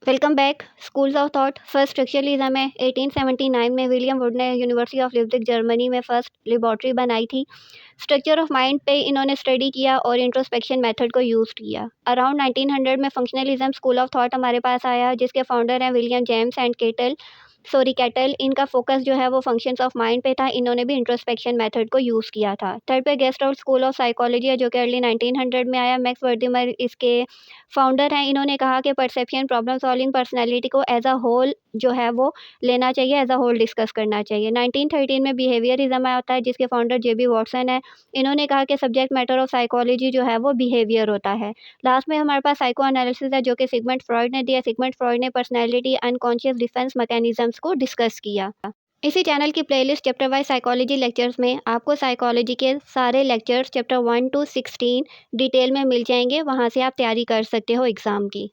Welcome back. Schools of thought first structuralism है। 1879 में William would ने यूनिवर्सिटी ऑफ लिप्जिग जर्मनी में first laboratory बनाई थी। स्ट्रक्चर ऑफ माइंड पे इन्होंने स्टडी किया और इंट्रोस्पेक्शन मेथड को यूज़ किया। अराउंड 1900 में फंक्शनलिज्म स्कूल ऑफ थॉट हमारे पास आया, जिसके फाउंडर हैं विलियम जेम्स एंड कैटल। इनका फोकस जो है वो फंक्शंस ऑफ माइंड पे था। इन्होंने भी इंट्रोस्पेक्शन मेथड को यूज़ किया था। थर्ड पे guest out school of psychology है, जो कि अर्ली 1900 में आया। मैक्स वर्दिमर इसके फाउंडर हैं। इन्होंने कहा कि परसेप्शन, प्रॉब्लम सॉल्विंग, पर्सनैलिटी को एज अ होल जो है वो लेना चाहिए, एज अ होल डिस्कस करना चाहिए। 1913 में बिहेवियरिज्म आया होता है, जिसके फाउंडर जेबी वॉटसन है। इन्होंने कहा कि सब्जेक्ट मैटर ऑफ साइकोलॉजी जो है वो बिहेवियर होता है। लास्ट में हमारे पास साइको एनालिसिस है, जो कि सिगमंड फ्रॉइड ने दिया। सिगमंड फ्रॉइड ने पर्सनैलिटी, अनकॉन्शियस डिफेंस मैकेनिज्म्स को डिस्कस किया। इसी चैनल की playlist chapter wise psychology lectures में आपको साइकोलॉजी के सारे लेक्चर्स चैप्टर 1 to 16 डिटेल में मिल जाएंगे। वहाँ से आप तैयारी कर सकते हो एग्ज़ाम की।